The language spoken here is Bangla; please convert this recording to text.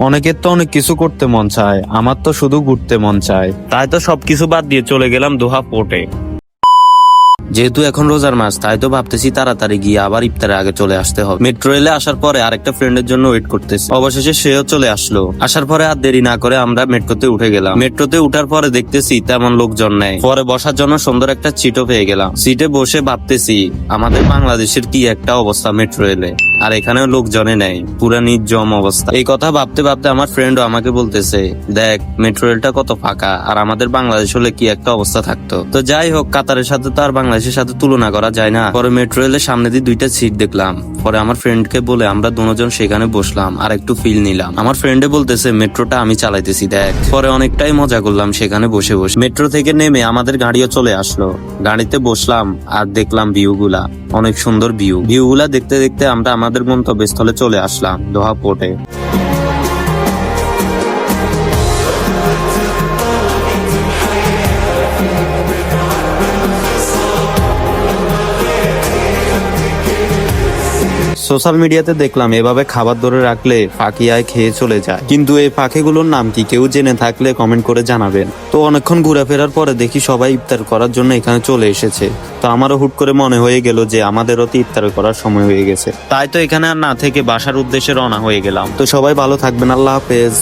অনেকের তো অনেক কিছু করতে মন চায়, আমার তো শুধু ঘুরতে মন চায়, তাই তো সবকিছু বাদ দিয়ে চলে গেলাম দোহা পোর্টে। যেহেতু এখন রোজার মাস, তাই তো ভাবতেছি তাড়াতাড়ি গিয়ে আবার ইফতারের আগে চলে আসতে হবে। মেট্রো রেলে আসার পরে আরেকটা ফ্রেন্ডের জন্য ওয়েট করতেছি, অবশেষে সেও চলে আসলো। আসার পরে আর দেরি না করে আমরা মেট্রোতে উঠে গেলাম। মেট্রোতে উঠার পরে দেখতেছি তেমন লোকজন নেই। পরে বসার জন্য সুন্দর একটা সিটও পেয়ে গেলাম। সিটে বসে ভাবতেছি আমাদের বাংলাদেশের কি একটা অবস্থা মেট্রো রেলে, আর এখানেও লোকজনে নেই, পুরা নির্জম অবস্থা। এই কথা ভাবতে ভাবতে আমার ফ্রেন্ডও আমাকে বলতেছে, দেখ মেট্রো রেলটা কত ফাঁকা, আর আমাদের বাংলাদেশ হলে কি একটা অবস্থা থাকতো। তো যাই হোক, কাতারের সাথে তো আর বাংলাদেশের সাথে তুলনা করা যায় না। পরে মেট্রো রেলের সামনে দিয়ে দুইটা সিট দেখলাম। পরে আমার ফ্রেন্ডকে বলে আমরা দুজন সেখানে বসলাম আর একটু ফিল নিলাম। আমার ফ্রেন্ডে বলতেছে মেট্রোটা আমি চালাইতেছি দেখ। পরে অনেকটাই মজা করলাম সেখানে বসে বসে। মেট্রো থেকে নেমে আমাদের গাড়িও চলে আসলো। গাড়িতে বসলাম আর দেখলাম ভিউ গুলা, অনেক সুন্দর ভিউ গুলা দেখতে দেখতে আমরা আমাদের গন্তব্যস্থলে চলে আসলাম, দোহা পোর্টে। সোশ্যাল মিডিয়াতে দেখলাম এভাবে খাবার ধরে রাখলে ফাঁকিয়ায় খেয়ে চলে যায়, কিন্তু এই পাখিগুলোর নাম কি কেউ জেনে থাকলে কমেন্ট করে জানাবেন। তো অনেকক্ষণ ঘোরাফেরার পরে দেখি সবাই ইফতার করার জন্য এখানে চলে এসেছে। তো আমারও হুট করে মনে হয়ে গেল যে আমাদেরও তো ইফতার করার সময় হয়ে গেছে, তাই তো এখানে আর না থেকে বাসার উদ্দেশ্যে রওনা হয়ে গেলাম। তো সবাই ভালো থাকবেন, আল্লাহ হাফেজ।